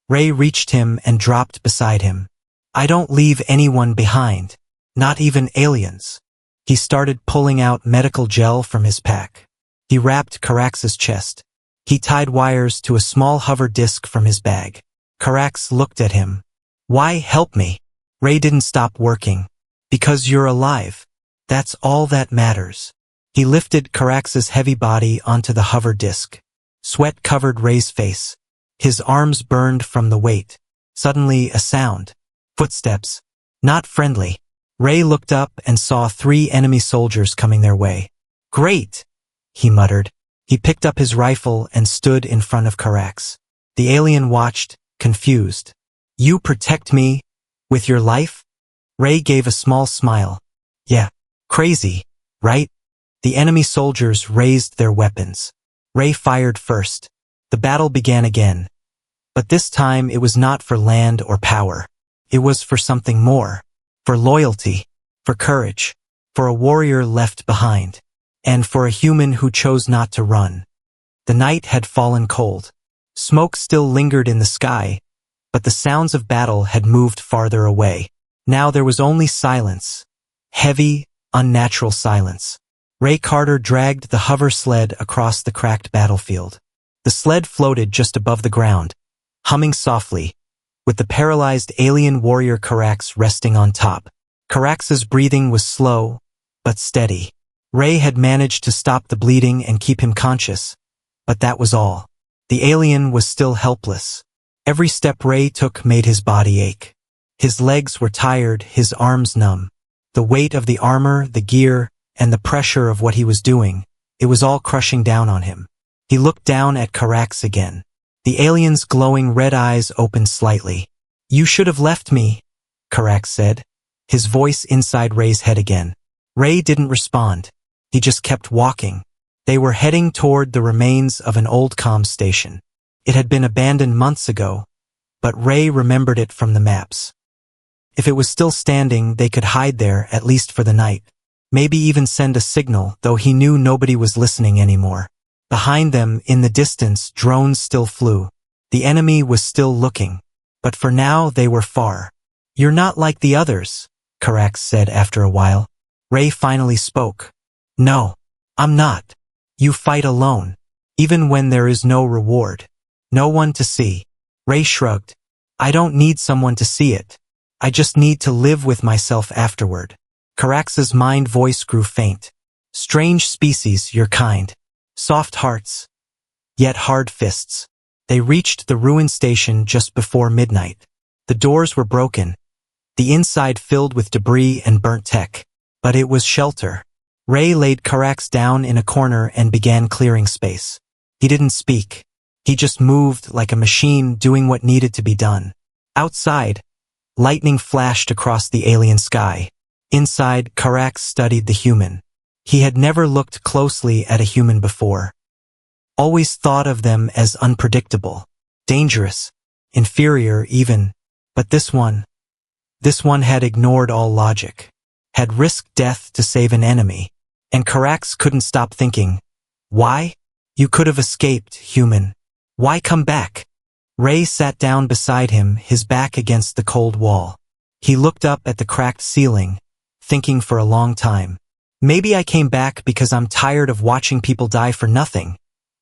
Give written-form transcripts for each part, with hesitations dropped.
Ray reached him and dropped beside him. I don't leave anyone behind, not even aliens. He started pulling out medical gel from his pack. He wrapped Carax's chest. He tied wires to a small hover disc from his bag. Carax looked at him. Why help me? Ray didn't stop working. Because you're alive. That's all that matters. He lifted Carax's heavy body onto the hover disc. Sweat covered Ray's face. His arms burned from the weight. Suddenly a sound. Footsteps. Not friendly. Ray looked up and saw 3 enemy soldiers coming their way. Great, he muttered. He picked up his rifle and stood in front of Carax. The alien watched, confused. You protect me? With your life? Ray gave a small smile. Yeah. Crazy, right? The enemy soldiers raised their weapons. Ray fired first. The battle began again. But this time it was not for land or power. It was for something more. For loyalty. For courage. For a warrior left behind. And for a human who chose not to run. The night had fallen cold. Smoke still lingered in the sky, but the sounds of battle had moved farther away. Now there was only silence. Heavy, unnatural silence. Ray Carter dragged the hover sled across the cracked battlefield. The sled floated just above the ground, humming softly, with the paralyzed alien warrior Carax resting on top. Carax's breathing was slow, but steady. Ray had managed to stop the bleeding and keep him conscious, but that was all. The alien was still helpless. Every step Ray took made his body ache. His legs were tired, his arms numb. The weight of the armor, the gear, and the pressure of what he was doing, it was all crushing down on him. He looked down at Carax again. The alien's glowing red eyes opened slightly. You should have left me, Carax said, his voice inside Ray's head again. Ray didn't respond. He just kept walking. They were heading toward the remains of an old comm station. It had been abandoned months ago, but Ray remembered it from the maps. If it was still standing, they could hide there, at least for the night. Maybe even send a signal, though he knew nobody was listening anymore. Behind them, in the distance, drones still flew. The enemy was still looking. But for now, they were far. You're not like the others, Carax said after a while. Ray finally spoke. No, I'm not. You fight alone. Even when there is no reward. No one to see. Ray shrugged. I don't need someone to see it. I just need to live with myself afterward. Carax's mind voice grew faint. Strange species, your kind. Soft hearts. Yet hard fists. They reached the ruined station just before midnight. The doors were broken. The inside filled with debris and burnt tech. But it was shelter. Ray laid Carax down in a corner and began clearing space. He didn't speak. He just moved like a machine doing what needed to be done. Outside, lightning flashed across the alien sky. Inside, Carax studied the human. He had never looked closely at a human before. Always thought of them as unpredictable, dangerous, inferior even. But this one had ignored all logic. Had risked death to save an enemy. And Carax couldn't stop thinking, why? You could have escaped, human. Why come back? Ray sat down beside him, his back against the cold wall. He looked up at the cracked ceiling, thinking for a long time. Maybe I came back because I'm tired of watching people die for nothing,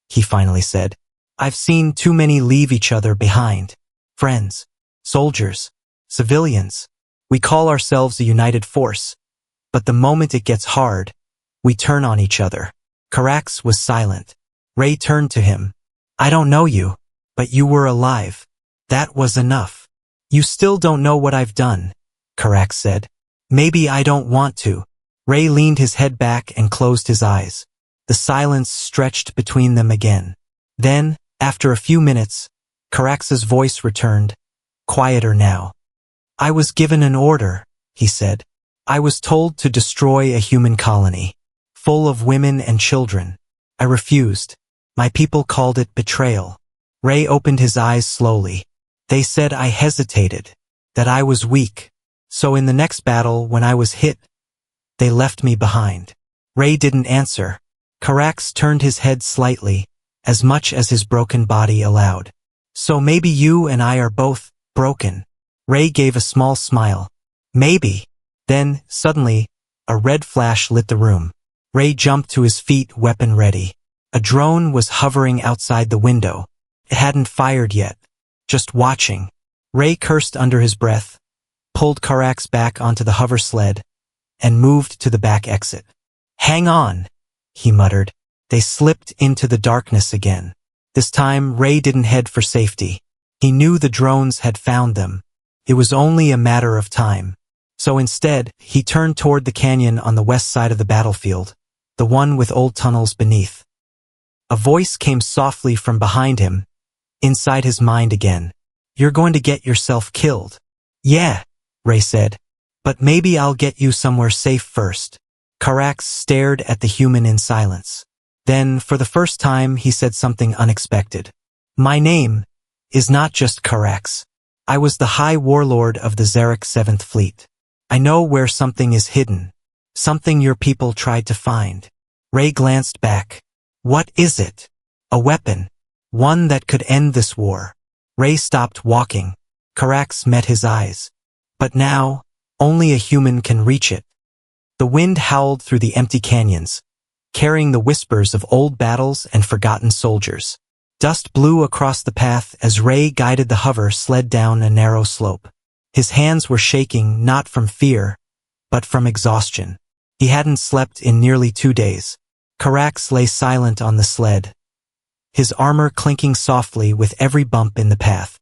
he finally said. I've seen too many leave each other behind. Friends, soldiers, civilians. We call ourselves a united force. But the moment it gets hard, we turn on each other. Carax was silent. Ray turned to him. I don't know you, but you were alive. That was enough. You still don't know what I've done, Carax said. Maybe I don't want to. Ray leaned his head back and closed his eyes. The silence stretched between them again. Then, after a few minutes, Carax's voice returned, quieter now. I was given an order, he said. I was told to destroy a human colony, full of women and children. I refused. My people called it betrayal. Ray opened his eyes slowly. They said I hesitated, that I was weak. So in the next battle, when I was hit, they left me behind. Ray didn't answer. Carax turned his head slightly, as much as his broken body allowed. So maybe you and I are both broken. Ray gave a small smile. Maybe. Then, suddenly, a red flash lit the room. Ray jumped to his feet, weapon ready. A drone was hovering outside the window. It hadn't fired yet. Just watching. Ray cursed under his breath, pulled Karax back onto the hover sled, and moved to the back exit. Hang on, he muttered. They slipped into the darkness again. This time, Ray didn't head for safety. He knew the drones had found them. It was only a matter of time. So instead, he turned toward the canyon on the west side of the battlefield, the one with old tunnels beneath. A voice came softly from behind him, inside his mind again. You're going to get yourself killed. Yeah, Ray said. But maybe I'll get you somewhere safe first. Karax stared at the human in silence. Then, for the first time, he said something unexpected. My name is not just Karax. I was the High Warlord of the Xeric 7th Fleet. I know where something is hidden. Something your people tried to find. Ray glanced back. What is it? A weapon. One that could end this war. Ray stopped walking. Karax met his eyes. But now, only a human can reach it. The wind howled through the empty canyons, carrying the whispers of old battles and forgotten soldiers. Dust blew across the path as Ray guided the hover sled down a narrow slope. His hands were shaking not from fear, but from exhaustion. He hadn't slept in nearly 2 days. Karax lay silent on the sled, his armor clinking softly with every bump in the path.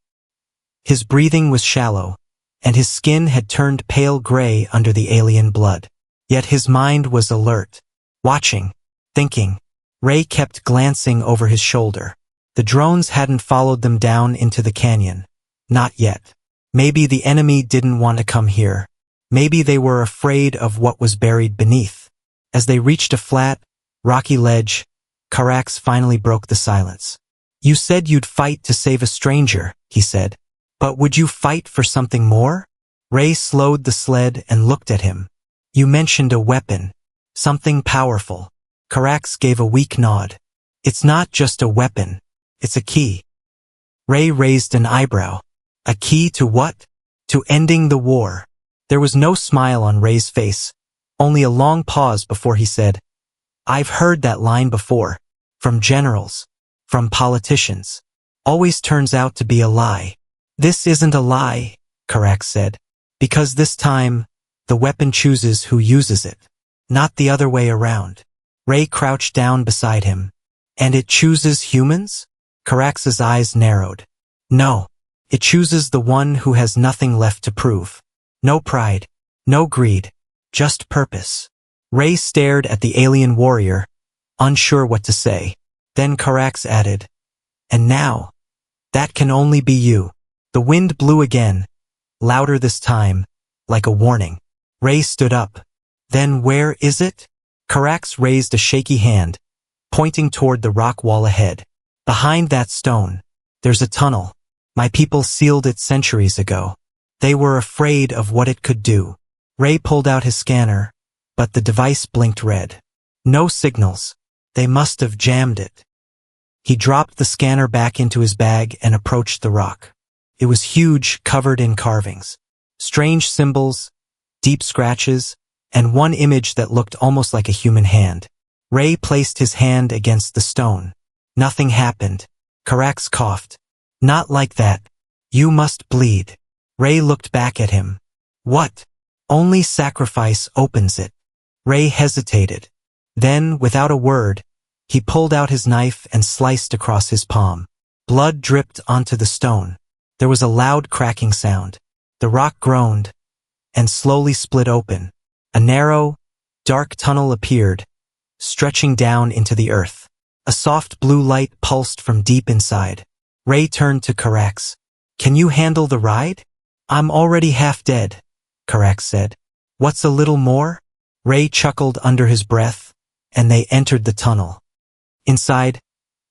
His breathing was shallow, and his skin had turned pale gray under the alien blood. Yet his mind was alert, watching, thinking. Ray kept glancing over his shoulder. The drones hadn't followed them down into the canyon. Not yet. Maybe the enemy didn't want to come here. Maybe they were afraid of what was buried beneath. As they reached a flat, rocky ledge, Karax finally broke the silence. You said you'd fight to save a stranger, he said. But would you fight for something more? Ray slowed the sled and looked at him. You mentioned a weapon. Something powerful. Karax gave a weak nod. It's not just a weapon. It's a key. Ray raised an eyebrow. A key to what? To ending the war. There was no smile on Ray's face, only a long pause before he said, I've heard that line before. From generals. From politicians. Always turns out to be a lie. This isn't a lie, Karax said. Because this time, the weapon chooses who uses it. Not the other way around. Ray crouched down beside him. And it chooses humans? Karax's eyes narrowed. No. It chooses the one who has nothing left to prove. No pride. No greed. Just purpose. Ray stared at the alien warrior, unsure what to say. Then Karax added, And now, that can only be you. The wind blew again, louder this time, like a warning. Ray stood up. Then where is it? Karax raised a shaky hand, pointing toward the rock wall ahead. Behind that stone, there's a tunnel. My people sealed it centuries ago. They were afraid of what it could do. Ray pulled out his scanner, but the device blinked red. No signals. They must have jammed it. He dropped the scanner back into his bag and approached the rock. It was huge, covered in carvings. Strange symbols, deep scratches, and one image that looked almost like a human hand. Ray placed his hand against the stone. Nothing happened. Karax coughed. Not like that. You must bleed. Ray looked back at him. What? Only sacrifice opens it. Ray hesitated. Then, without a word, he pulled out his knife and sliced across his palm. Blood dripped onto the stone. There was a loud cracking sound. The rock groaned and slowly split open. A narrow, dark tunnel appeared, stretching down into the earth. A soft blue light pulsed from deep inside. Ray turned to Karax. Can you handle the ride? I'm already half dead, Karax said. What's a little more? Ray chuckled under his breath, and they entered the tunnel. Inside,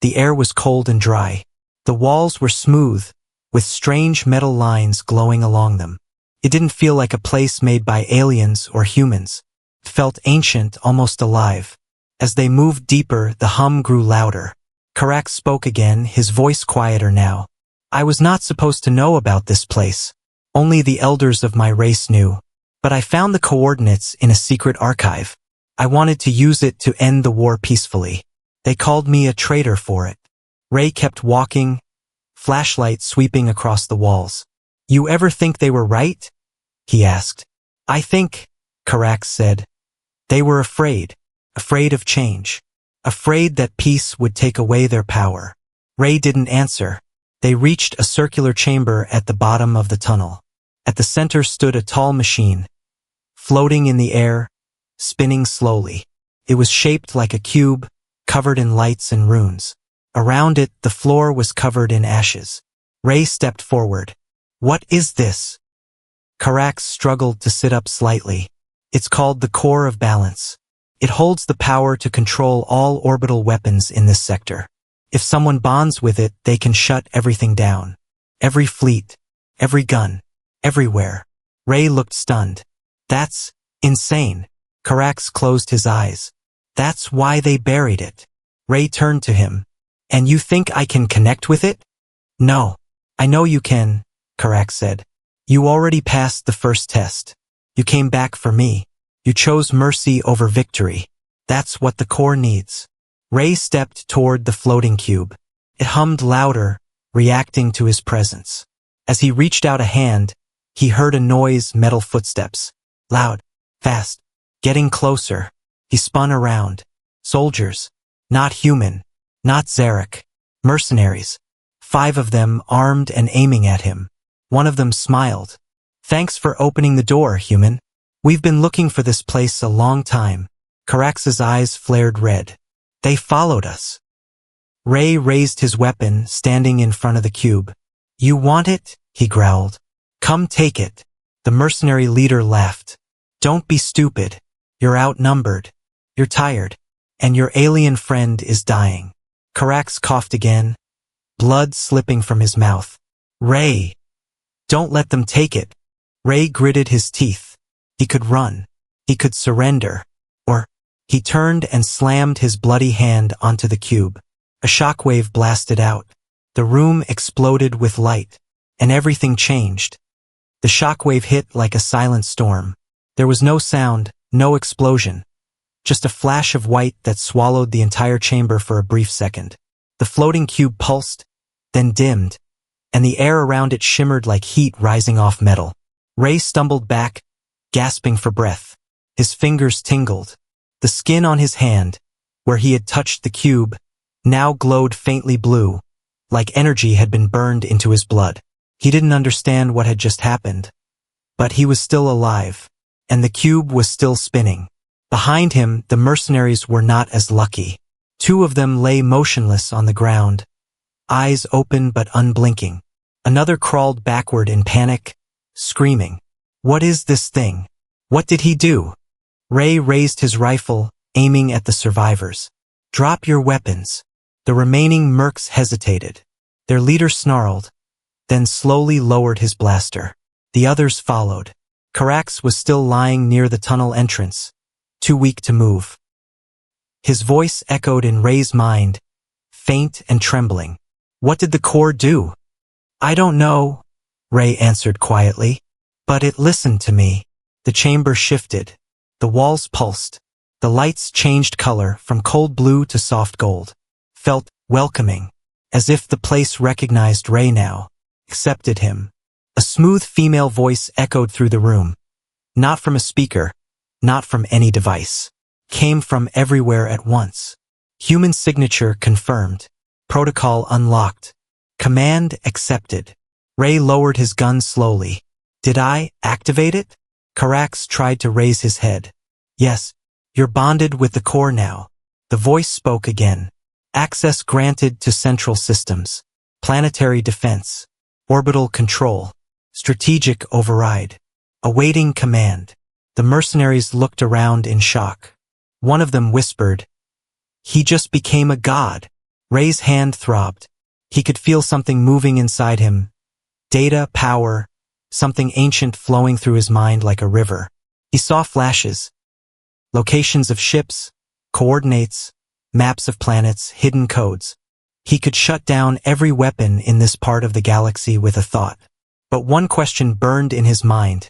the air was cold and dry. The walls were smooth, with strange metal lines glowing along them. It didn't feel like a place made by aliens or humans. It felt ancient, almost alive. As they moved deeper, the hum grew louder. Karax spoke again, his voice quieter now. I was not supposed to know about this place. Only the elders of my race knew. But I found the coordinates in a secret archive. I wanted to use it to end the war peacefully. They called me a traitor for it. Ray kept walking, flashlight sweeping across the walls. You ever think they were right? He asked. I think, Carax said. They were afraid of change. Afraid that peace would take away their power. Ray didn't answer. They reached a circular chamber at the bottom of the tunnel. At the center stood a tall machine, floating in the air, spinning slowly. It was shaped like a cube, covered in lights and runes. Around it, the floor was covered in ashes. Ray stepped forward. What is this? Carax struggled to sit up slightly. It's called the Core of Balance. It holds the power to control all orbital weapons in this sector. If someone bonds with it, they can shut everything down. Every fleet, every gun, everywhere. Ray looked stunned. That's insane. Carax closed his eyes. That's why they buried it. Ray turned to him. And you think I can connect with it? No. I know you can, Carax said. You already passed the first test. You came back for me. You chose mercy over victory. That's what the core needs. Ray stepped toward the floating cube. It hummed louder, reacting to his presence. As he reached out a hand, he heard a noise, metal footsteps. Loud, fast, getting closer. He spun around. Soldiers. Not human. Not Zarek. Mercenaries. 5 of them armed and aiming at him. One of them smiled. Thanks for opening the door, human. We've been looking for this place a long time. Carax's eyes flared red. They followed us. Ray raised his weapon, standing in front of the cube. You want it? He growled. Come take it. The mercenary leader laughed. Don't be stupid. You're outnumbered. You're tired. And your alien friend is dying. Carax coughed again, blood slipping from his mouth. Ray! Don't let them take it. Ray gritted his teeth. He could run. He could surrender. Or, he turned and slammed his bloody hand onto the cube. A shockwave blasted out. The room exploded with light, and everything changed. The shockwave hit like a silent storm. There was no sound, no explosion. Just a flash of white that swallowed the entire chamber for a brief second. The floating cube pulsed, then dimmed, and the air around it shimmered like heat rising off metal. Ray stumbled back, gasping for breath. His fingers tingled. The skin on his hand, where he had touched the cube, now glowed faintly blue, like energy had been burned into his blood. He didn't understand what had just happened. But he was still alive, and the cube was still spinning. Behind him, the mercenaries were not as lucky. 2 of them lay motionless on the ground, eyes open but unblinking. Another crawled backward in panic, screaming. What is this thing? What did he do? Ray raised his rifle, aiming at the survivors. Drop your weapons. The remaining mercs hesitated. Their leader snarled, then slowly lowered his blaster. The others followed. Carax was still lying near the tunnel entrance, too weak to move. His voice echoed in Ray's mind, faint and trembling. What did the core do? I don't know, Ray answered quietly. But it listened to me. The chamber shifted. The walls pulsed. The lights changed color from cold blue to soft gold. Felt welcoming, as if the place recognized Ray now, accepted him. A smooth female voice echoed through the room. Not from a speaker, not from any device. Came from everywhere at once. Human signature confirmed. Protocol unlocked. Command accepted. Ray lowered his gun slowly. Did I activate it? Carax tried to raise his head. Yes, you're bonded with the core now. The voice spoke again. Access granted to central systems. Planetary defense. Orbital control. Strategic override. Awaiting command. The mercenaries looked around in shock. One of them whispered, He just became a god. Ray's hand throbbed. He could feel something moving inside him. Data, power, something ancient flowing through his mind like a river. He saw flashes. Locations of ships, coordinates, maps of planets, hidden codes. He could shut down every weapon in this part of the galaxy with a thought. But one question burned in his mind.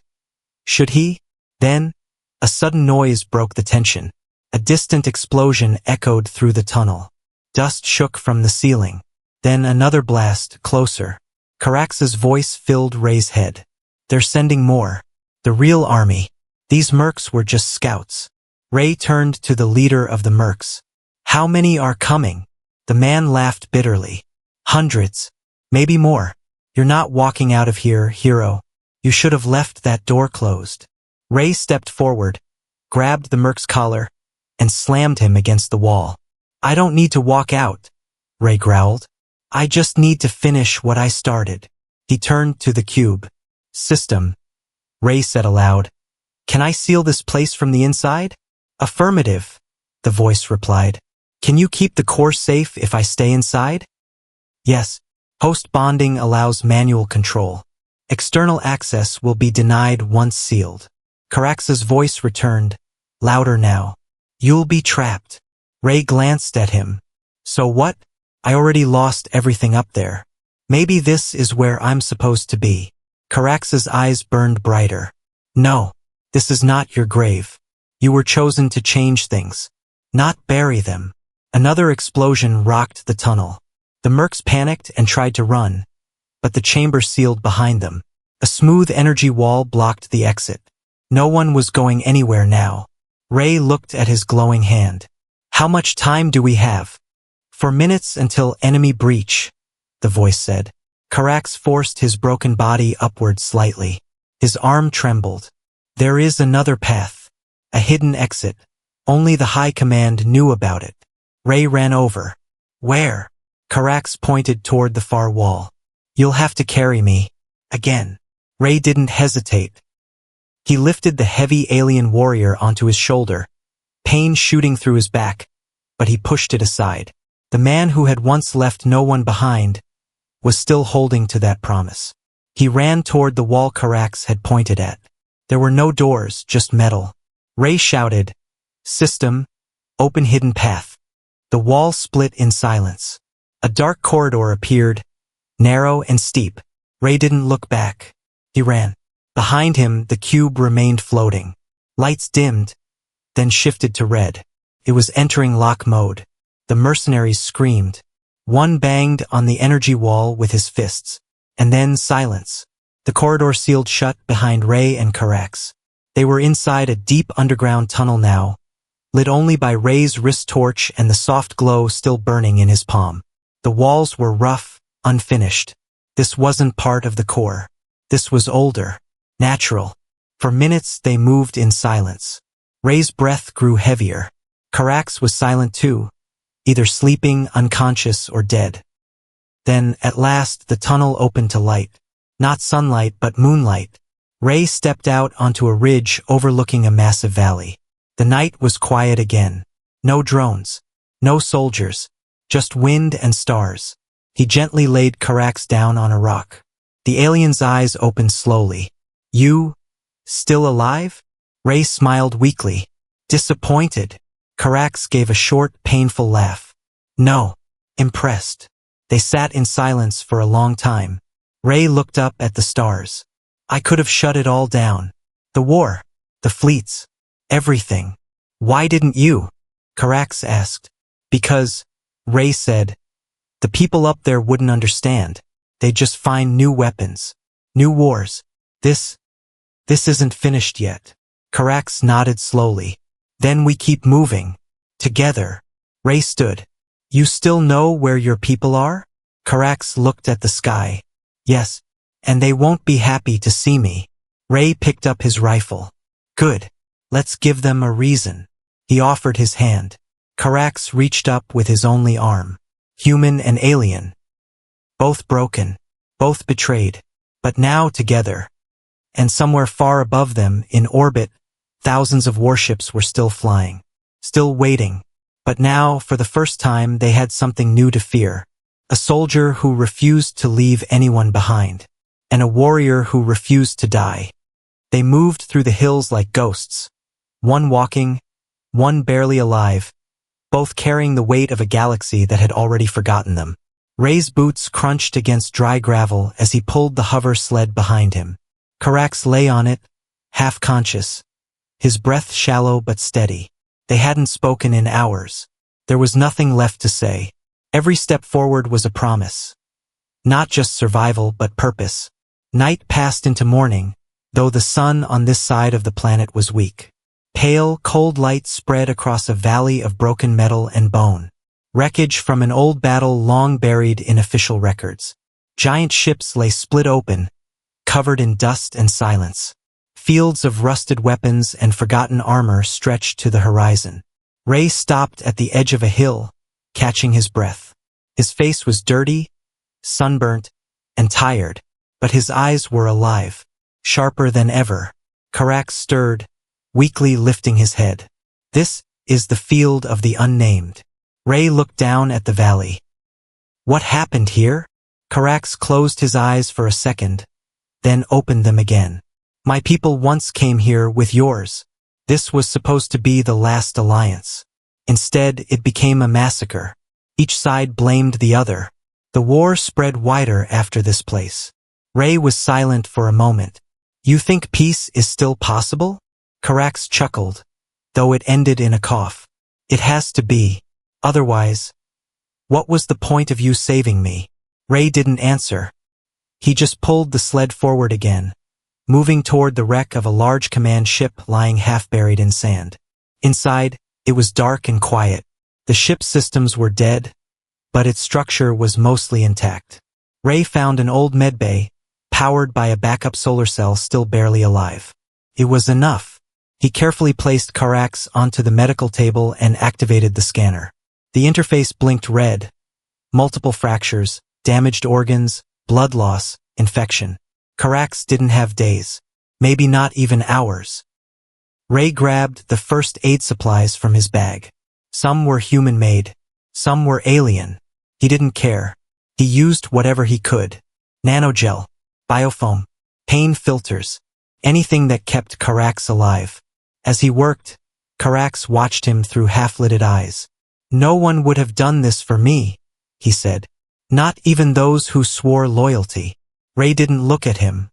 Should he? Then, a sudden noise broke the tension. A distant explosion echoed through the tunnel. Dust shook from the ceiling. Then another blast, closer. Carax's voice filled Ray's head. They're sending more. The real army. These mercs were just scouts. Ray turned to the leader of the mercs. How many are coming? The man laughed bitterly. Hundreds. Maybe more. You're not walking out of here, hero. You should have left that door closed. Ray stepped forward, grabbed the merc's collar, and slammed him against the wall. I don't need to walk out, Ray growled. I just need to finish what I started. He turned to the cube. System, Ray said aloud. Can I seal this place from the inside? Affirmative, the voice replied. Can you keep the core safe if I stay inside? Yes. Host bonding allows manual control. External access will be denied once sealed. Carax's voice returned, louder now. You'll be trapped. Ray glanced at him. So what? I already lost everything up there. Maybe this is where I'm supposed to be. Carax's eyes burned brighter. No, this is not your grave. You were chosen to change things, not bury them. Another explosion rocked the tunnel. The mercs panicked and tried to run, but the chamber sealed behind them. A smooth energy wall blocked the exit. No one was going anywhere now. Ray looked at his glowing hand. How much time do we have? 4 minutes until enemy breach, the voice said. Carax forced his broken body upward slightly. His arm trembled. There is another path. A hidden exit. Only the High Command knew about it. Ray ran over. Where? Carax pointed toward the far wall. You'll have to carry me. Again. Ray didn't hesitate. He lifted the heavy alien warrior onto his shoulder, pain shooting through his back, but he pushed it aside. The man who had once left no one behind was still holding to that promise. He ran toward the wall Carax had pointed at. There were no doors, just metal. Ray shouted, System, open hidden path. The wall split in silence. A dark corridor appeared, narrow and steep. Ray didn't look back. He ran. Behind him, the cube remained floating. Lights dimmed, then shifted to red. It was entering lock mode. The mercenaries screamed. One banged on the energy wall with his fists. And then silence. The corridor sealed shut behind Ray and Carax. They were inside a deep underground tunnel now, lit only by Ray's wrist torch and the soft glow still burning in his palm. The walls were rough, unfinished. This wasn't part of the core. This was older, natural. For minutes they moved in silence. Ray's breath grew heavier. Carax was silent too, either sleeping, unconscious, or dead. Then, at last, the tunnel opened to light. Not sunlight, but moonlight. Ray stepped out onto a ridge overlooking a massive valley. The night was quiet again. No drones. No soldiers. Just wind and stars. He gently laid Carax down on a rock. The alien's eyes opened slowly. You? Still alive? Ray smiled weakly. Disappointed. Carax gave a short, painful laugh. No. Impressed. They sat in silence for a long time. Ray looked up at the stars. I could have shut it all down. The war. The fleets. Everything. Why didn't you? Carax asked. Because, Ray said, the people up there wouldn't understand. They'd just find new weapons. New wars. This isn't finished yet. Carax nodded slowly. Then we keep moving. Together. Ray stood. You still know where your people are? Carax looked at the sky. Yes. And they won't be happy to see me. Ray picked up his rifle. Good. Let's give them a reason. He offered his hand. Carax reached up with his only arm. Human and alien. Both broken. Both betrayed. But now together. And somewhere far above them, in orbit, thousands of warships were still flying. Still waiting. But now, for the first time, they had something new to fear. A soldier who refused to leave anyone behind. And a warrior who refused to die. They moved through the hills like ghosts. One walking, one barely alive, both carrying the weight of a galaxy that had already forgotten them. Ray's boots crunched against dry gravel as he pulled the hover sled behind him. Carax lay on it, half-conscious, his breath shallow but steady. They hadn't spoken in hours. There was nothing left to say. Every step forward was a promise. Not just survival, but purpose. Night passed into morning, though the sun on this side of the planet was weak. Pale, cold light spread across a valley of broken metal and bone. Wreckage from an old battle long buried in official records. Giant ships lay split open, covered in dust and silence. Fields of rusted weapons and forgotten armor stretched to the horizon. Ray stopped at the edge of a hill, catching his breath. His face was dirty, sunburnt, and tired, but his eyes were alive, sharper than ever. Carax stirred, weakly lifting his head. This is the field of the unnamed. Ray looked down at the valley. What happened here? Carax closed his eyes for a second, then opened them again. My people once came here with yours. This was supposed to be the last alliance. Instead, it became a massacre. Each side blamed the other. The war spread wider after this place. Ray was silent for a moment. You think peace is still possible? Carax chuckled, though it ended in a cough. It has to be. Otherwise, what was the point of you saving me? Ray didn't answer. He just pulled the sled forward again, moving toward the wreck of a large command ship lying half-buried in sand. Inside, it was dark and quiet. The ship's systems were dead, but its structure was mostly intact. Ray found an old medbay, powered by a backup solar cell still barely alive. It was enough. He carefully placed Carax onto the medical table and activated the scanner. The interface blinked red. Multiple fractures, damaged organs, blood loss, infection. Carax didn't have days. Maybe not even hours. Ray grabbed the first aid supplies from his bag. Some were human-made. Some were alien. He didn't care. He used whatever he could. Nanogel, biofoam, pain filters, anything that kept Carax alive. As he worked, Carax watched him through half-lidded eyes. No one would have done this for me, he said. Not even those who swore loyalty. Ray didn't look at him.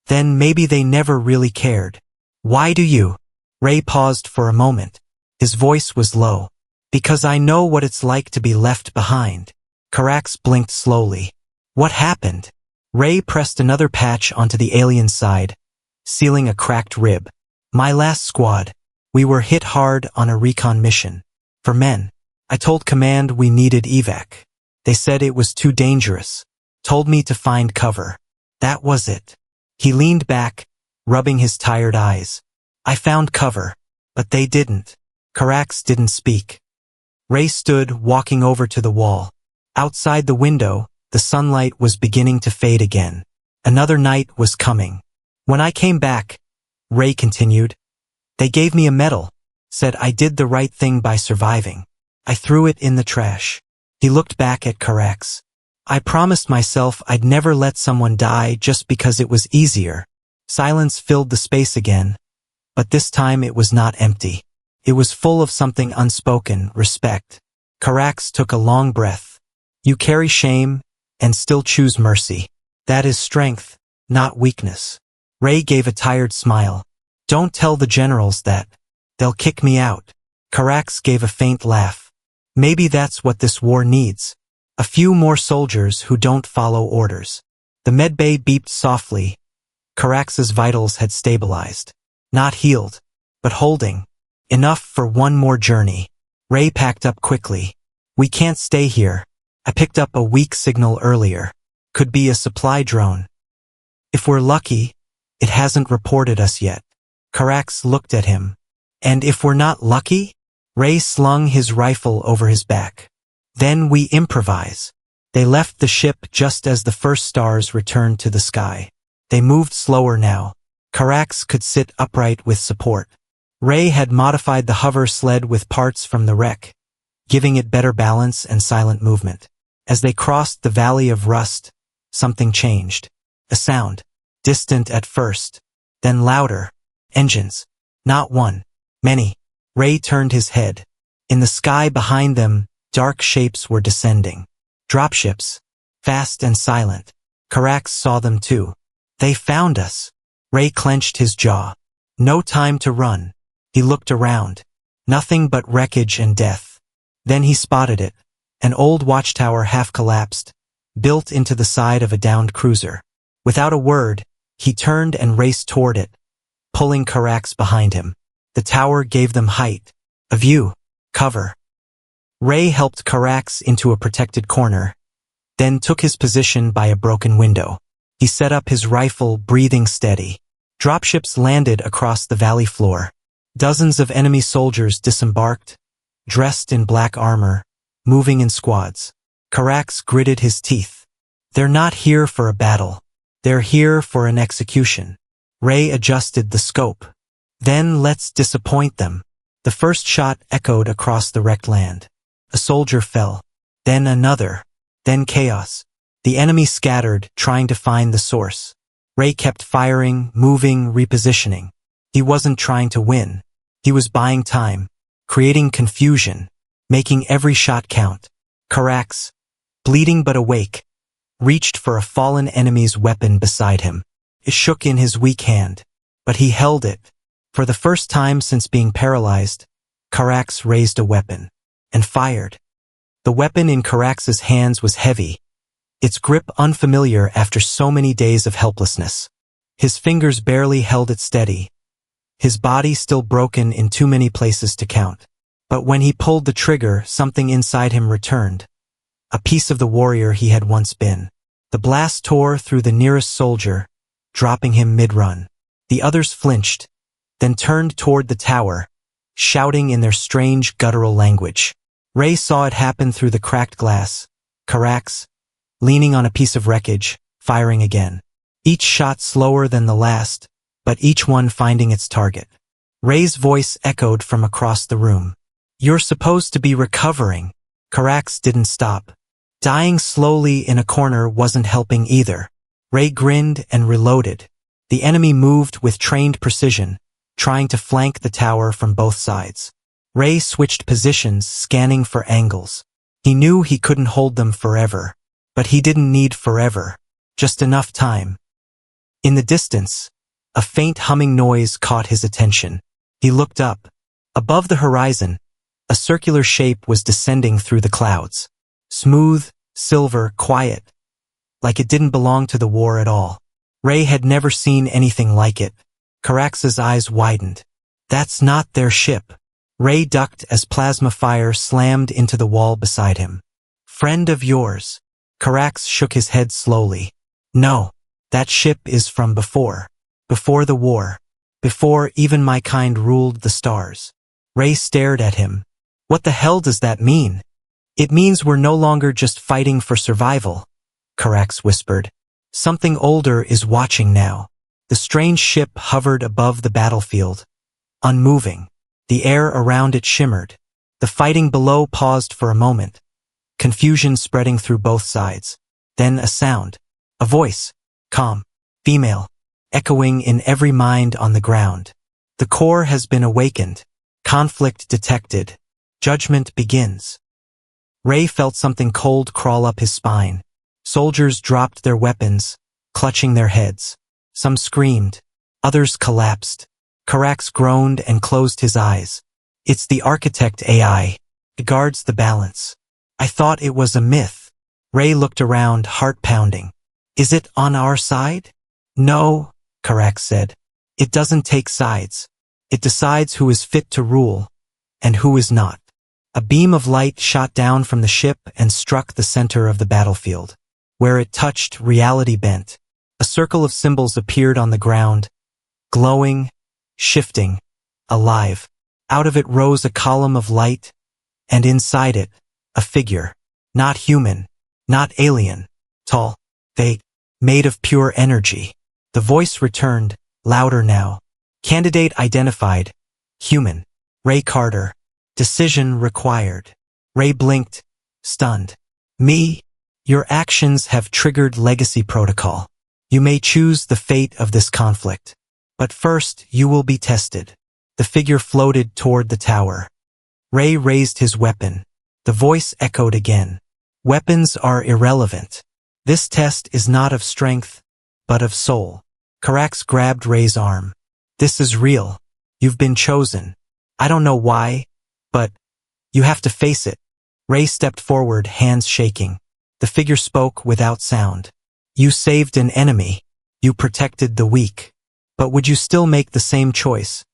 Then maybe they never really cared. Why do you? Ray paused for a moment. His voice was low. Because I know what it's like to be left behind. Carax blinked slowly. What happened? Ray pressed another patch onto the alien's side, sealing a cracked rib. My last squad. We were hit hard on a recon mission. For men. I told command we needed evac. They said it was too dangerous. Told me to find cover. That was it. He leaned back, rubbing his tired eyes. I found cover. But they didn't. Carax didn't speak. Ray stood, walking over to the wall. Outside the window, the sunlight was beginning to fade again. Another night was coming. When I came back, Ray continued, they gave me a medal, said I did the right thing by surviving. I threw it in the trash. He looked back at Carax. I promised myself I'd never let someone die just because it was easier. Silence filled the space again, but this time it was not empty. It was full of something unspoken, respect. Carax took a long breath. You carry shame and still choose mercy. That is strength, not weakness. Ray gave a tired smile. Don't tell the generals that. They'll kick me out. Carax gave a faint laugh. Maybe that's what this war needs. A few more soldiers who don't follow orders. The medbay beeped softly. Carax's vitals had stabilized. Not healed, but holding. Enough for one more journey. Ray packed up quickly. We can't stay here. I picked up a weak signal earlier. Could be a supply drone. If we're lucky, it hasn't reported us yet. Carax looked at him. And if we're not lucky? Ray slung his rifle over his back. Then we improvise. They left the ship just as the first stars returned to the sky. They moved slower now. Carax could sit upright with support. Ray had modified the hover sled with parts from the wreck, giving it better balance and silent movement. As they crossed the valley of rust, something changed. A sound. Distant at first. Then louder. Engines. Not one. Many. Ray turned his head. In the sky behind them, dark shapes were descending. Dropships. fast and silent. Carax saw them too. They found us. Ray clenched his jaw. No time to run. He looked around. Nothing but wreckage and death. Then he spotted it. An old watchtower half collapsed, built into the side of a downed cruiser. Without a word, he turned and raced toward it, pulling Carax behind him. The tower gave them height, a view, cover. Ray helped Carax into a protected corner, then took his position by a broken window. He set up his rifle, breathing steady. Dropships landed across the valley floor. Dozens of enemy soldiers disembarked, dressed in black armor, moving in squads. Carax gritted his teeth. They're not here for a battle. They're here for an execution. Ray adjusted the scope. Then let's disappoint them. The first shot echoed across the wrecked land. A soldier fell. Then another. Then chaos. The enemy scattered, trying to find the source. Ray kept firing, moving, repositioning. He wasn't trying to win. He was buying time, creating confusion, making every shot count. Carax, bleeding but awake, reached for a fallen enemy's weapon beside him. It shook in his weak hand, but he held it. For the first time since being paralyzed, Carax raised a weapon and fired. The weapon in Carax's hands was heavy, its grip unfamiliar after so many days of helplessness. His fingers barely held it steady, his body still broken in too many places to count. But when he pulled the trigger, something inside him returned, a piece of the warrior he had once been. The blast tore through the nearest soldier, dropping him mid-run. The others flinched, then turned toward the tower, shouting in their strange guttural language. Ray saw it happen through the cracked glass. Carax, leaning on a piece of wreckage, firing again. Each shot slower than the last, but each one finding its target. Ray's voice echoed from across the room. You're supposed to be recovering. Carax didn't stop. Dying slowly in a corner wasn't helping either. Ray grinned and reloaded. The enemy moved with trained precision, trying to flank the tower from both sides. Ray switched positions, scanning for angles. He knew he couldn't hold them forever, but he didn't need forever, just enough time. In the distance, a faint humming noise caught his attention. He looked up. Above the horizon, a circular shape was descending through the clouds. Smooth, silver, quiet, like it didn't belong to the war at all. Ray had never seen anything like it. Carax's eyes widened. That's not their ship. Ray ducked as plasma fire slammed into the wall beside him. Friend of yours. Carax shook his head slowly. No, that ship is from before. Before the war. Before even my kind ruled the stars. Ray stared at him. What the hell does that mean? It means we're no longer just fighting for survival, Carax whispered. Something older is watching now. The strange ship hovered above the battlefield, unmoving. The air around it shimmered. The fighting below paused for a moment, confusion spreading through both sides. Then a sound, a voice, calm, female, echoing in every mind on the ground. The core has been awakened, conflict detected, judgment begins. Ray felt something cold crawl up his spine. Soldiers dropped their weapons, clutching their heads. Some screamed, others collapsed. Carax groaned and closed his eyes. It's the architect AI. It guards the balance. I thought it was a myth. Ray looked around, heart pounding. Is it on our side? No, Carax said. It doesn't take sides. It decides who is fit to rule, and who is not. A beam of light shot down from the ship and struck the center of the battlefield. Where it touched, reality bent. A circle of symbols appeared on the ground, glowing, shifting, alive. Out of it rose a column of light, and inside it, a figure. Not human, not alien, tall, vague, made of pure energy. The voice returned, louder now. Candidate identified, human. Ray Carter. Decision required. Ray blinked, stunned. Me? Your actions have triggered legacy protocol. You may choose the fate of this conflict. But first, you will be tested. The figure floated toward the tower. Ray raised his weapon. The voice echoed again. Weapons are irrelevant. This test is not of strength, but of soul. Carax grabbed Ray's arm. This is real. You've been chosen. I don't know why, but you have to face it. Ray stepped forward, hands shaking. The figure spoke without sound. You saved an enemy. You protected the weak. But would you still make the same choice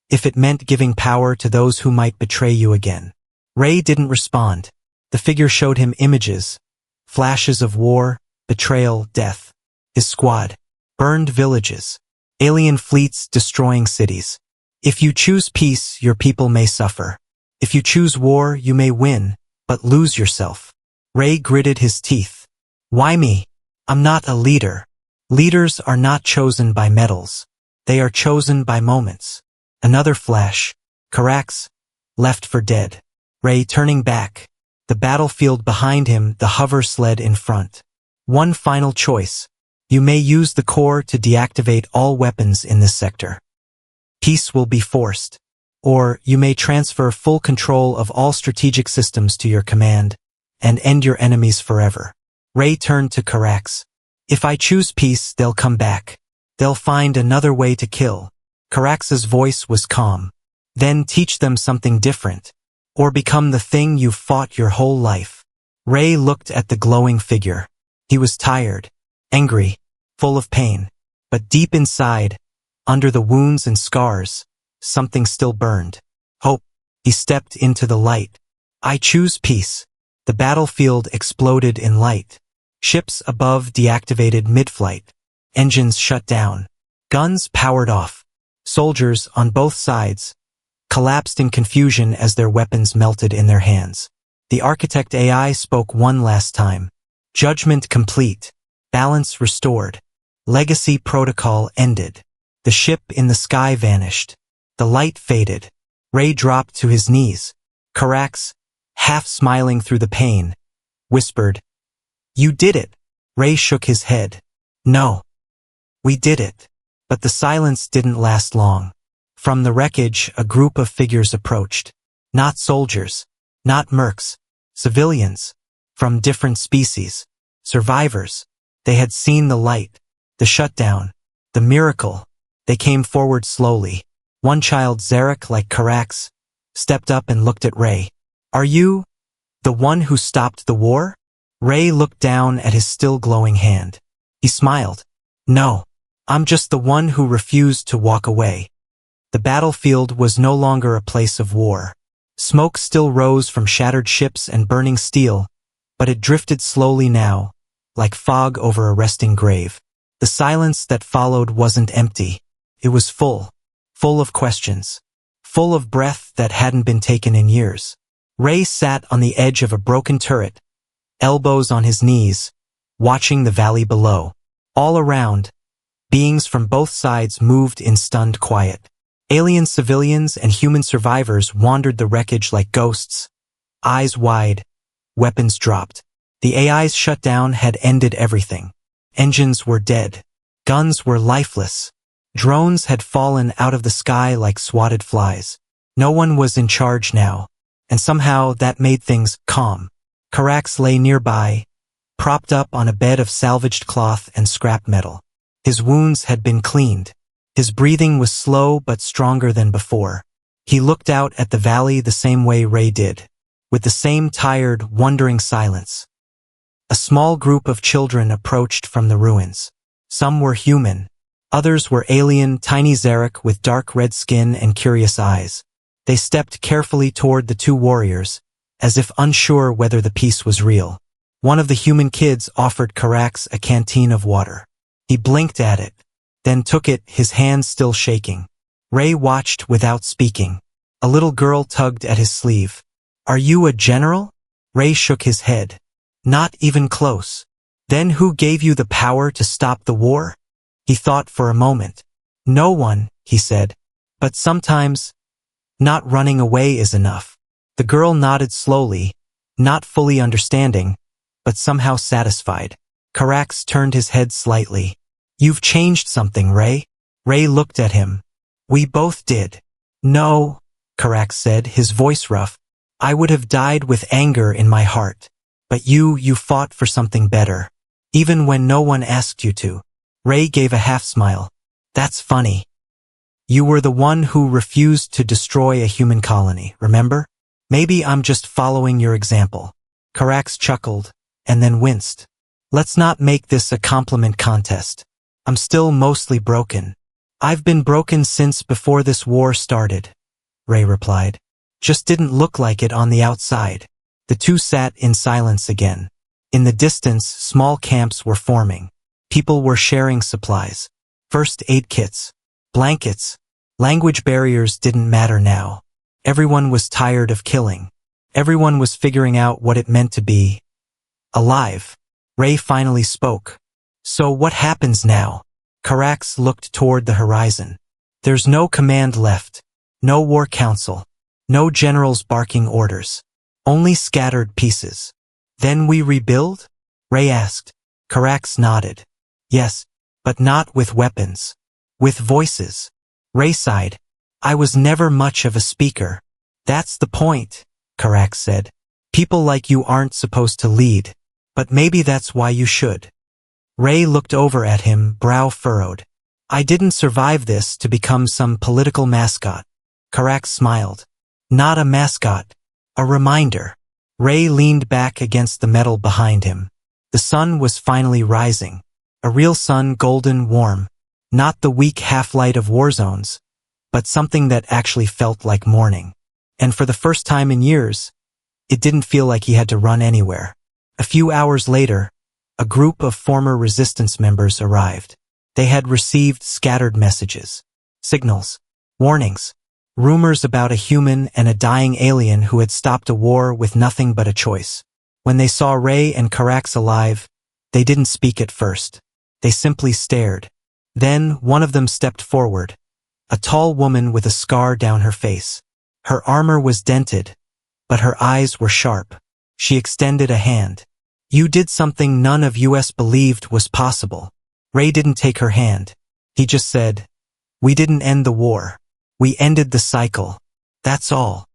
if it meant giving power to those who might betray you again? Ray didn't respond. The figure showed him images, flashes of war, betrayal, death. His squad, burned villages, alien fleets destroying cities. If you choose peace, your people may suffer. If you choose war, you may win, but lose yourself. Ray gritted his teeth. Why me? I'm not a leader. Leaders are not chosen by medals. They are chosen by moments. Another flash. Carax, left for dead. Ray turning back. The battlefield behind him, the hover sled in front. One final choice. You may use the core to deactivate all weapons in this sector. Peace will be forced. Or you may transfer full control of all strategic systems to your command and end your enemies forever. Ray turned to Carax. If I choose peace, they'll come back. They'll find another way to kill. Carax's voice was calm. Then teach them something different. Or become the thing you've fought your whole life. Ray looked at the glowing figure. He was tired, angry, full of pain. But deep inside, under the wounds and scars, something still burned. Hope. He stepped into the light. I choose peace. The battlefield exploded in light. Ships above deactivated mid-flight. Engines shut down. Guns powered off. Soldiers on both sides collapsed in confusion as their weapons melted in their hands. The architect AI spoke one last time. Judgment complete. Balance restored. Legacy protocol ended. The ship in the sky vanished. The light faded. Ray dropped to his knees. Carax, half smiling through the pain, whispered, You did it. Ray shook his head. No. We did it. But the silence didn't last long. From the wreckage, a group of figures approached. Not soldiers. Not mercs. Civilians. From different species. Survivors. They had seen the light. The shutdown. The miracle. They came forward slowly. One child, Zarek, like Carax, stepped up and looked at Ray. Are you the one who stopped the war? Ray looked down at his still glowing hand. He smiled. No. I'm just the one who refused to walk away. The battlefield was no longer a place of war. Smoke still rose from shattered ships and burning steel, but it drifted slowly now, like fog over a resting grave. The silence that followed wasn't empty. It was full of questions, full of breath that hadn't been taken in years. Ray sat on the edge of a broken turret, elbows on his knees, watching the valley below. All around, beings from both sides moved in stunned quiet. Alien civilians and human survivors wandered the wreckage like ghosts, eyes wide, weapons dropped. The AI's shutdown had ended everything. Engines were dead. Guns were lifeless. Drones had fallen out of the sky like swatted flies. No one was in charge now, and somehow that made things calm. Carax lay nearby, propped up on a bed of salvaged cloth and scrap metal. His wounds had been cleaned. His breathing was slow but stronger than before. He looked out at the valley the same way Ray did, with the same tired, wondering silence. A small group of children approached from the ruins. Some were human. Others were alien, tiny Zarek with dark red skin and curious eyes. They stepped carefully toward the two warriors, as if unsure whether the peace was real. One of the human kids offered Carax a canteen of water. He blinked at it, then took it, his hands still shaking. Ray watched without speaking. A little girl tugged at his sleeve. Are you a general? Ray shook his head. Not even close. Then who gave you the power to stop the war? He thought for a moment. No one, he said. But sometimes, not running away is enough. The girl nodded slowly, not fully understanding, but somehow satisfied. Carax turned his head slightly. You've changed something, Ray. Ray looked at him. We both did. No, Carax said, his voice rough. I would have died with anger in my heart. But you fought for something better. even when no one asked you to. Ray gave a half-smile. That's funny. You were the one who refused to destroy a human colony, remember? Maybe I'm just following your example. Carax chuckled, and then winced. Let's not make this a compliment contest. I'm still mostly broken. I've been broken since before this war started, Ray replied. Just didn't look like it on the outside. The two sat in silence again. In the distance, small camps were forming. People were sharing supplies. First aid kits. Blankets. Language barriers didn't matter now. Everyone was tired of killing. Everyone was figuring out what it meant to be alive. Ray finally spoke. So what happens now? Carax looked toward the horizon. There's no command left. No war council. No generals barking orders. Only scattered pieces. Then we rebuild? Ray asked. Carax nodded. Yes, but not with weapons. With voices. Ray sighed. I was never much of a speaker. That's the point, Carax said. People like you aren't supposed to lead. But maybe that's why you should. Ray looked over at him, brow furrowed. I didn't survive this to become some political mascot. Carax smiled. Not a mascot. A reminder. Ray leaned back against the metal behind him. The sun was finally rising. A real sun, golden, warm. Not the weak half-light of war zones, but something that actually felt like morning. And for the first time in years, it didn't feel like he had to run anywhere. A few hours later, a group of former resistance members arrived. They had received scattered messages, signals, warnings, rumors about a human and a dying alien who had stopped a war with nothing but a choice. When they saw Ray and Carax alive, they didn't speak at first. They simply stared. Then one of them stepped forward, a tall woman with a scar down her face. Her armor was dented, but her eyes were sharp. She extended a hand. You did something none of us believed was possible. Ray didn't take her hand. He just said, we didn't end the war. We ended the cycle. That's all.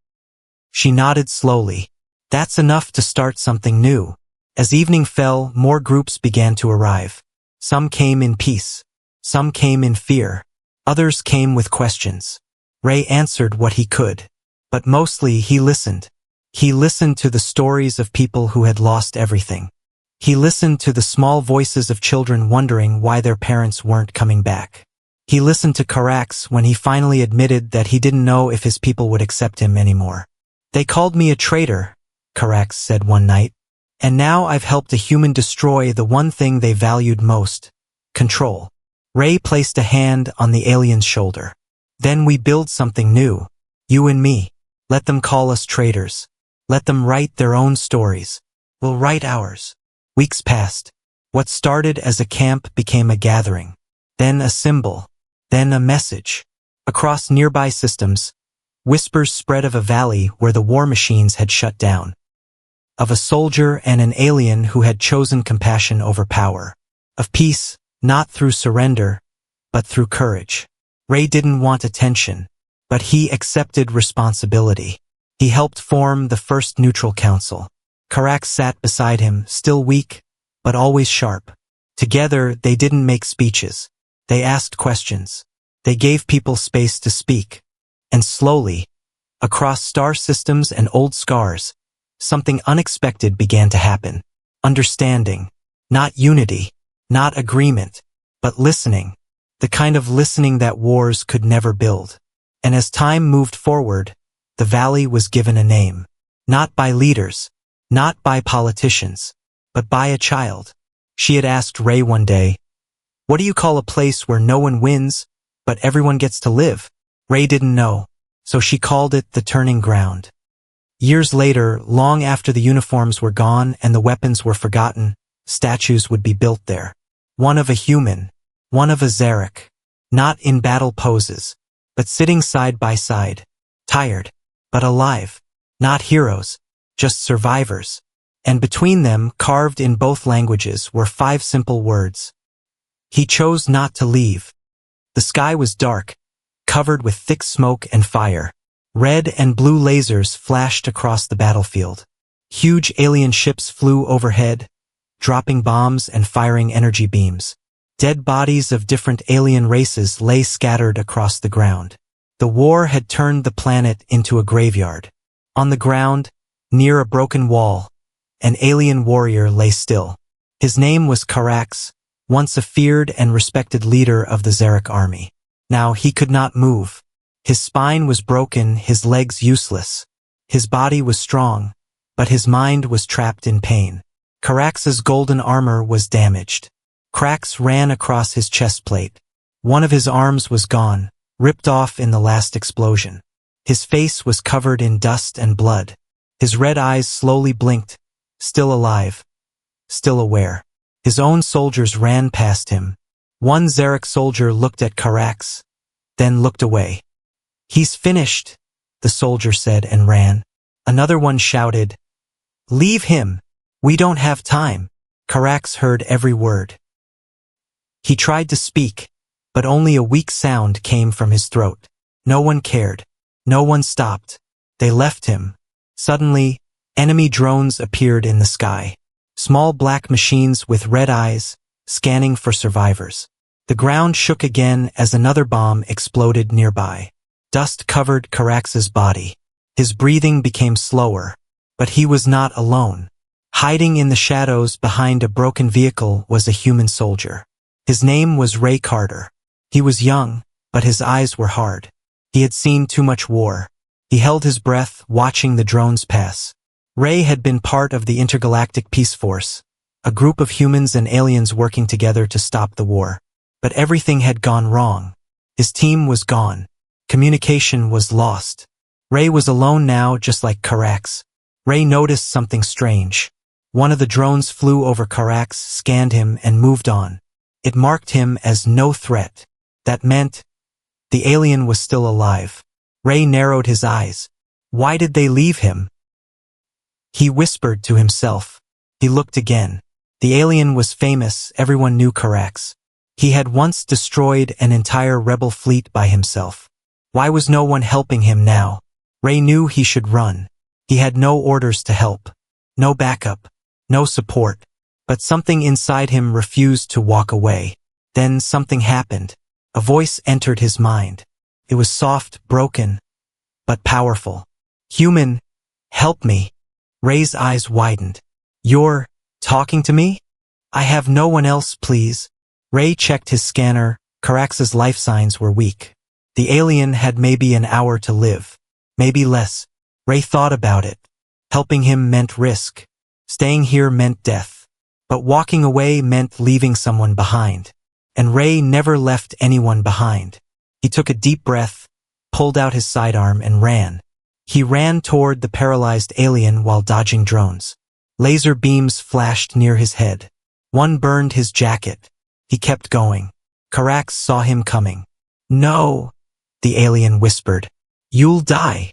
She nodded slowly. That's enough to start something new. As evening fell, more groups began to arrive. Some came in peace. Some came in fear. Others came with questions. Ray answered what he could. But mostly he listened. He listened to the stories of people who had lost everything. He listened to the small voices of children wondering why their parents weren't coming back. He listened to Carax when he finally admitted that he didn't know if his people would accept him anymore. They called me a traitor, Carax said one night, and now I've helped a human destroy the one thing they valued most, control. Ray placed a hand on the alien's shoulder. Then we build something new, you and me. Let them call us traitors. Let them write their own stories. We'll write ours. Weeks passed. What started as a camp became a gathering. Then a symbol. Then a message. Across nearby systems, whispers spread of a valley where the war machines had shut down. Of a soldier and an alien who had chosen compassion over power. Of peace, not through surrender, but through courage. Ray didn't want attention, but he accepted responsibility. He helped form the first neutral council. Carax sat beside him, still weak, but always sharp. Together, they didn't make speeches. They asked questions. They gave people space to speak. And slowly, across star systems and old scars, something unexpected began to happen. Understanding. Not unity. Not agreement. But listening. The kind of listening that wars could never build. And as time moved forward, the valley was given a name. Not by leaders. Not by politicians. But by a child. She had asked Ray one day, what do you call a place where no one wins, but everyone gets to live? Ray didn't know, so she called it the turning ground. Years later, long after the uniforms were gone and the weapons were forgotten, statues would be built there. One of a human, one of a Zarek. Not in battle poses, but sitting side by side. Tired, but alive. Not heroes, just survivors. And between them, carved in both languages, were 5 simple words. He chose not to leave. The sky was dark, covered with thick smoke and fire. Red and blue lasers flashed across the battlefield. Huge alien ships flew overhead, dropping bombs and firing energy beams. Dead bodies of different alien races lay scattered across the ground. The war had turned the planet into a graveyard. On the ground, near a broken wall, an alien warrior lay still. His name was Karax, once a feared and respected leader of the Xeric army. Now he could not move. His spine was broken, his legs useless. His body was strong, but his mind was trapped in pain. Karax's golden armor was damaged. Cracks ran across his chest plate. One of his arms was gone, ripped off in the last explosion. His face was covered in dust and blood. His red eyes slowly blinked, still alive, still aware. His own soldiers ran past him. One Xeric soldier looked at Karax, then looked away. "He's finished," the soldier said and ran. Another one shouted, "Leave him! We don't have time." Karax heard every word. He tried to speak, but only a weak sound came from his throat. No one cared. No one stopped. They left him. Suddenly, enemy drones appeared in the sky. Small black machines with red eyes, scanning for survivors. The ground shook again as another bomb exploded nearby. Dust covered Karax's body. His breathing became slower, but he was not alone. Hiding in the shadows behind a broken vehicle was a human soldier. His name was Ray Carter. He was young, but his eyes were hard. He had seen too much war. He held his breath, watching the drones pass. Ray had been part of the Intergalactic Peace Force, a group of humans and aliens working together to stop the war. But everything had gone wrong. His team was gone. Communication was lost. Ray was alone now, just like Karax. Ray noticed something strange. One of the drones flew over Karax, scanned him, and moved on. It marked him as no threat. That meant the alien was still alive. Ray narrowed his eyes. Why did they leave him? He whispered to himself. He looked again. The alien was famous, everyone knew Karax. He had once destroyed an entire rebel fleet by himself. Why was no one helping him now? Ray knew he should run. He had no orders to help. No backup. No support. But something inside him refused to walk away. Then something happened. A voice entered his mind. It was soft, broken, but powerful. "Human, help me." Ray's eyes widened. "You're talking to me? I have no one else, please." Ray checked his scanner. Karax's life signs were weak. The alien had maybe an hour to live. Maybe less. Ray thought about it. Helping him meant risk. Staying here meant death. But walking away meant leaving someone behind. And Ray never left anyone behind. He took a deep breath, pulled out his sidearm, and ran. He ran toward the paralyzed alien while dodging drones. Laser beams flashed near his head. One burned his jacket. He kept going. Karax saw him coming. "No," the alien whispered. "You'll die."